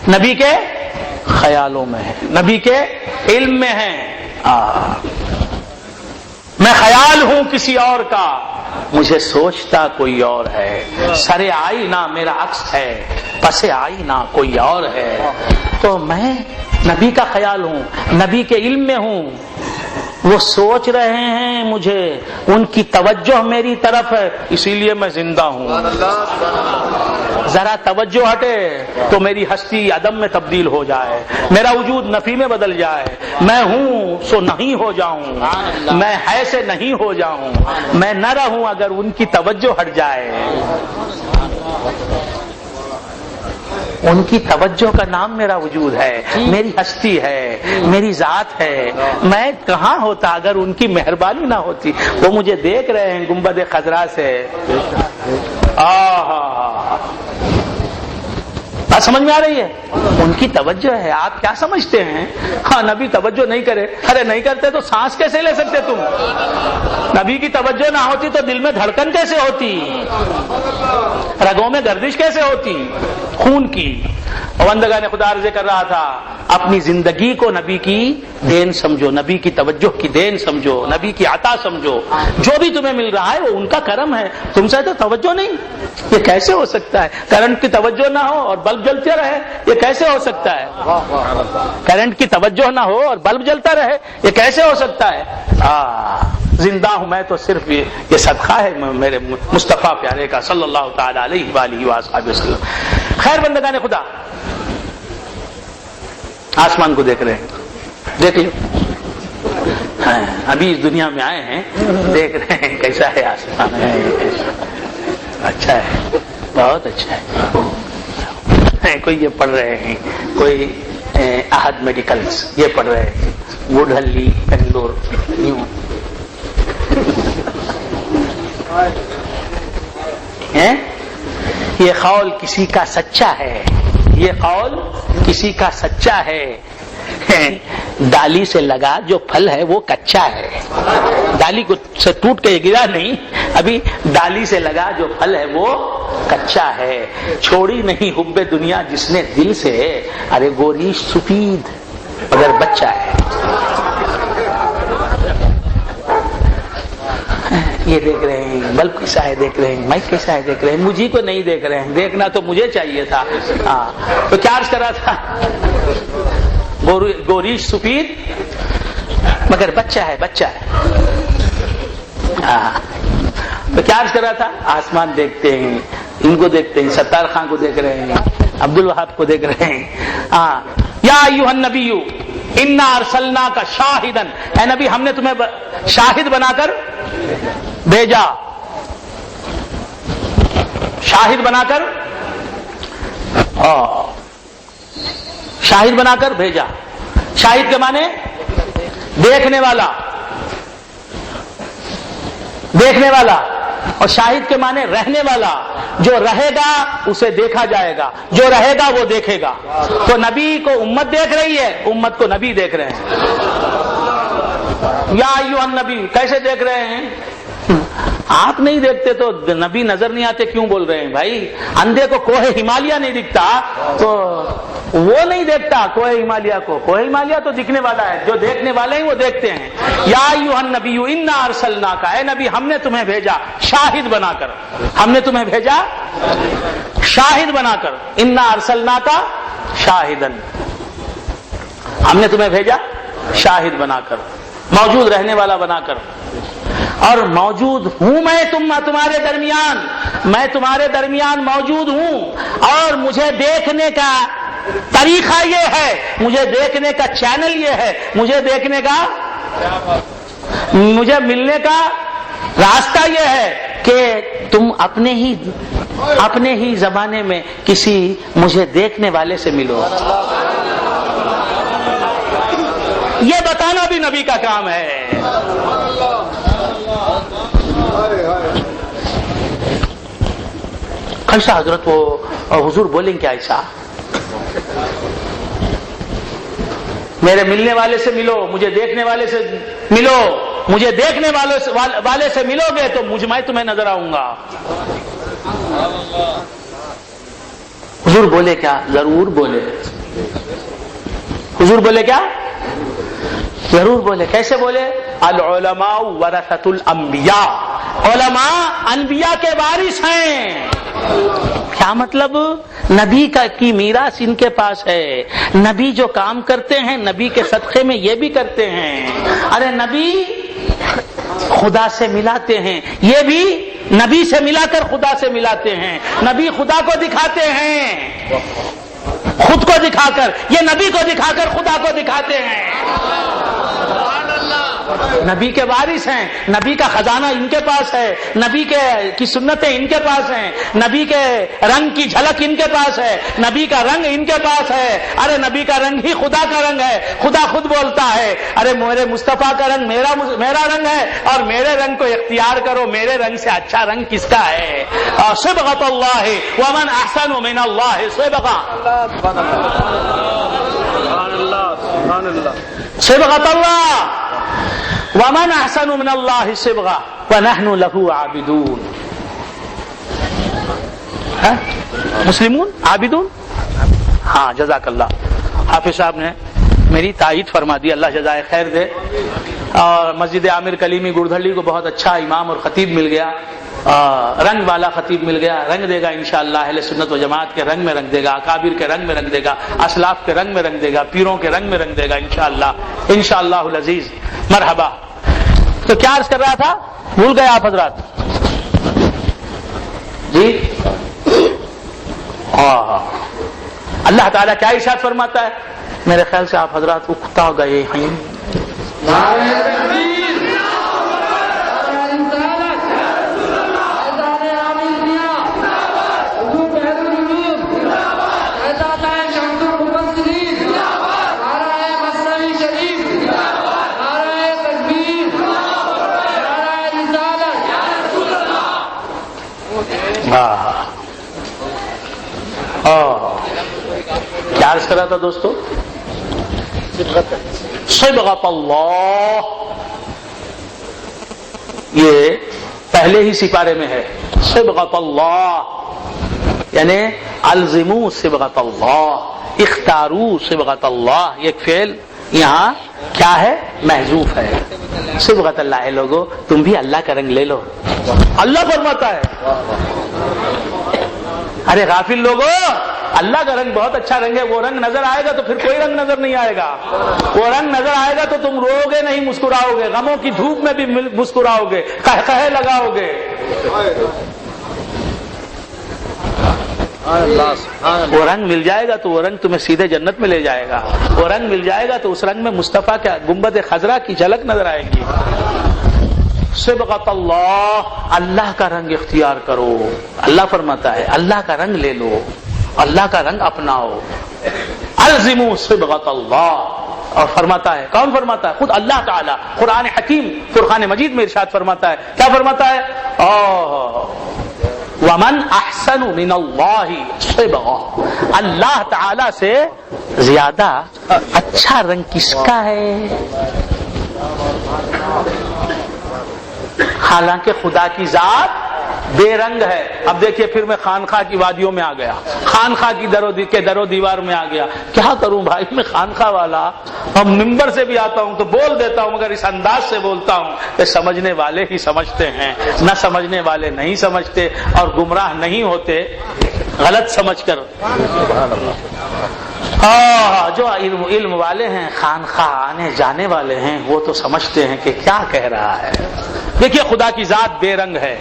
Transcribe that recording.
نبی کے خیالوں میں ہے، نبی کے علم میں ہے۔ میں خیال ہوں کسی اور کا، مجھے سوچتا کوئی اور ہے، سرے آئینہ میرا عکس ہے، پسے آئینہ کوئی اور ہے۔ تو میں نبی کا خیال ہوں، نبی کے علم میں ہوں، وہ سوچ رہے ہیں مجھے، ان کی توجہ میری طرف ہے، اسی لیے میں زندہ ہوں۔ ذرا توجہ ہٹے تو میری ہستی عدم میں تبدیل ہو جائے، میرا وجود نفی میں بدل جائے، میں ہوں سو نہیں ہو جاؤں، میں ہے سے نہیں ہو جاؤں، میں نہ رہوں اگر ان کی توجہ ہٹ جائے۔ ان کی توجہ کا نام میرا وجود ہے، میری ہستی ہے، میری ذات ہے۔ میں کہاں ہوتا اگر ان کی مہربانی نہ ہوتی؟ وہ مجھے دیکھ رہے ہیں گنبد خضرا سے۔ بات سمجھ میں آ رہی ہے؟ ان کی توجہ ہے۔ آپ کیا سمجھتے ہیں ہاں نبی توجہ نہیں کرے؟ ارے نہیں کرتے تو سانس کیسے لے سکتے تم؟ نبی کی توجہ نہ ہوتی تو دل میں دھڑکن کیسے ہوتی؟ رگوں میں گردش کیسے ہوتی خون کی؟ بندگان خدا عرض کر رہا تھا اپنی زندگی کو نبی کی دین سمجھو، نبی کی توجہ کی دین سمجھو، نبی کی عطا سمجھو۔ جو بھی تمہیں مل رہا ہے وہ ان کا کرم ہے، تم سے تو توجہ نہیں۔ یہ کیسے ہو سکتا ہے؟ کرنٹ کی توجہ نہ ہو اور بلب جلتے رہے، یہ کیسے ہو سکتا ہے؟ کرنٹ کی توجہ نہ ہو اور بلب جلتا رہے، یہ کیسے ہو سکتا ہے؟ زندہ ہوں میں تو صرف یہ صدقہ ہے میرے مصطفیٰ پیارے کا صلی اللہ تعالی علیہ وآلہ وآصحابہ وسلم۔ خیر بندگان خدا، آسمان کو دیکھ رہے ہیں، دیکھ لو، ابھی اس دنیا میں آئے ہیں، دیکھ رہے ہیں کیسا ہے آسمان ہے، اچھا ہے، بہت اچھا ہے۔ کوئی یہ پڑھ رہے ہیں، کوئی احد میڈیکلز یہ پڑھ رہے ہیں، ووڈ ہلی بنگلور نیو۔ یہ قول کسی کا سچا ہے، یہ قول کسی کا سچا ہے۔ ڈالی سے لگا جو پھل ہے وہ کچا ہے، ڈالی کو سے ٹوٹ کے گرا نہیں، ابھی ڈالی سے لگا جو پھل ہے وہ کچا ہے۔ چھوڑی نہیں حب دنیا جس نے دل سے، ارے گوریش سفید مگر بچہ ہے۔ یہ دیکھ رہے ہیں بلب کیسا ہے، دیکھ رہے ہیں مائک کیسا ہے، دیکھ رہے ہیں، مجھے کو نہیں دیکھ رہے ہیں، دیکھنا تو مجھے چاہیے تھا۔ تو کیا عرض کرا تھا؟ گوریش سفید مگر بچہ ہے، بچہ ہے۔ تو کیا عرض کرا تھا؟ آسمان دیکھتے ہیں، ان کو دیکھتے ہیں، ستار خان کو دیکھ رہے ہیں، عبد الوہاب کو دیکھ رہے ہیں۔ یا ایھا النبی انا ارسلناک شاہدا، اے نبی ہم نے تمہیں شاہد بنا کر بھیجا، شاہد بنا کر، شاہد بنا کر بھیجا۔ شاہد کے معنی دیکھنے والا، دیکھنے والا، اور شاہد کے معنی رہنے والا، جو رہے گا اسے دیکھا جائے گا، جو رہے گا وہ دیکھے گا۔ تو نبی کو امت دیکھ رہی ہے، امت کو نبی دیکھ رہے ہیں۔ یا ایھا النبی کیسے دیکھ رہے ہیں؟ آپ نہیں دیکھتے تو نبی نظر نہیں آتے کیوں بول رہے ہیں بھائی؟ اندھے کو کوہ ہمالیہ نہیں دکھتا تو وہ نہیں دیکھتا کوہ ہمالیہ کو، کوہ ہمالیہ تو دکھنے والا ہے، جو دیکھنے والے ہیں وہ دیکھتے ہیں۔ یا ایھا النبی انا ارسلناک، اے نبی ہم نے تمہیں بھیجا شاہد بنا کر، ہم نے تمہیں بھیجا شاہد بنا کر، انا ارسلناک شاہدا، ہم نے تمہیں بھیجا شاہد بنا کر، موجود رہنے والا بنا کر، اور موجود ہوں میں تمہارے درمیان، میں تمہارے درمیان موجود ہوں، اور مجھے دیکھنے کا طریقہ یہ ہے، مجھے دیکھنے کا چینل یہ ہے، مجھے دیکھنے کا، مجھے ملنے کا راستہ یہ ہے کہ تم اپنے ہی زمانے میں کسی مجھے دیکھنے والے سے ملو۔ یہ بتانا بھی نبی کا کام ہے۔ ایسا حضرت وہ حضور بولیں کیا ایسا؟ میرے ملنے والے سے ملو، مجھے دیکھنے والے سے ملو، مجھے دیکھنے والے سے ملو گے تو میں تمہیں نظر آؤں گا۔ حضور حضور بولے کیا؟ ضرور بولے. حضور بولے کیا؟ ضرور بولے. کیسے بولے؟ العلماء ورثۃ الانبیاء، علماء انبیاء کے وارث ہیں. کیا مطلب؟ نبی کی میراث ان کے پاس ہے. نبی جو کام کرتے ہیں نبی کے صدقے میں یہ بھی کرتے ہیں. ارے نبی خدا سے ملاتے ہیں، یہ بھی نبی سے ملا کر خدا سے ملاتے ہیں. نبی خدا کو دکھاتے ہیں خود کو دکھا کر، یہ نبی کو دکھا کر خدا کو دکھاتے ہیں. نبی کے وارث ہیں. نبی کا خزانہ ان کے پاس ہے، نبی کی سنتیں ان کے پاس ہیں، نبی کے رنگ کی جھلک ان کے پاس ہے، نبی کا رنگ ان کے پاس ہے. ارے نبی کا رنگ ہی خدا کا رنگ ہے. خدا خود بولتا ہے ارے میرے مصطفیٰ کا رنگ میرا رنگ ہے، اور میرے رنگ کو اختیار کرو. میرے رنگ سے اچھا رنگ کس کا ہے؟ صبغۃ اللہ ومن احسن من اللہ صبغہ. صبغۃ اللہ ومن احسن من اللہ صبغہ ونحن له عابدون. مسلمون عابدون. ہاں جزاک اللہ. حافظ صاحب نے میری تائید فرما دی، اللہ جزائے خیر دے. اور مسجد عامر کلیمی گردھلی کو بہت اچھا امام اور خطیب مل گیا، رنگ والا خطیب مل گیا. رنگ دے گا انشاءاللہ اہل سنت و جماعت کے رنگ میں رنگ دے گا، اکابر کے رنگ میں رنگ دے گا، اسلاف کے رنگ میں رنگ دے گا، پیروں کے رنگ میں رنگ دے گا انشاءاللہ العزیز. مرحبا. تو کیا عرض کر رہا تھا؟ بھول گئے آپ حضرات؟ جی اللہ تعالیٰ کیا ارشاد فرماتا ہے؟ میرے خیال سے آپ حضرات اکتا گئے ہیں. کیا عرض کر رہا تھا دوستو؟ صبغۃ اللہ، یہ پہلے ہی سپارے میں ہے. صبغۃ اللہ یعنی الزموا صبغۃ اللہ، اختاروا صبغۃ اللہ. ایک فعل یہاں کیا ہے؟ محذوف ہے. صبغۃ اللہ ہے لوگوں، تم بھی اللہ کا رنگ لے لو. اللہ فرماتا ہے. ارے غافل لوگوں، اللہ کا رنگ بہت اچھا رنگ ہے. وہ رنگ نظر آئے گا تو پھر کوئی رنگ نظر نہیں آئے گا. وہ رنگ نظر آئے گا تو تم رو گے نہیں، مسکراؤ گے. غموں کی دھوپ میں بھی مسکراؤ گے، قہقہے لگاؤ گے. وہ رنگ مل جائے گا تو وہ رنگ تمہیں سیدھے جنت میں لے جائے گا. وہ رنگ مل جائے گا تو اس رنگ میں مصطفیٰ کے گنبد خضرا کی جھلک نظر آئے گی. صبغۃ اللہ، اللہ کا رنگ اختیار کرو. اللہ فرماتا ہے اللہ کا رنگ لے لو، اللہ کا رنگ اپناؤ. الزموا صبغۃ اللہ. اور فرماتا ہے، کون فرماتا ہے؟ خود اللہ تعالی. قرآن حکیم فرقان مجید میں ارشاد فرماتا ہے. کیا فرماتا ہے؟ ومن احسن من اللہ صبغہ. اللہ تعالی سے زیادہ اچھا رنگ کس کا ہے؟ حالانکہ خدا کی ذات بے رنگ ہے. اب دیکھیے پھر میں خانخواہ کی وادیوں میں آ گیا، خانخواہ کی در و دیوار میں آ گیا. کیا کروں بھائی، میں خانخواہ والا اور ممبر سے بھی آتا ہوں تو بول دیتا ہوں، مگر اس انداز سے بولتا ہوں کہ سمجھنے والے ہی سمجھتے ہیں، نہ سمجھنے والے نہیں سمجھتے اور گمراہ نہیں ہوتے غلط سمجھ کر. جو علم والے ہیں، خانخواہ آنے جانے والے ہیں، وہ تو سمجھتے ہیں کہ کیا کہہ رہا ہے. دیکھیے خدا کی ذات بے رنگ ہے.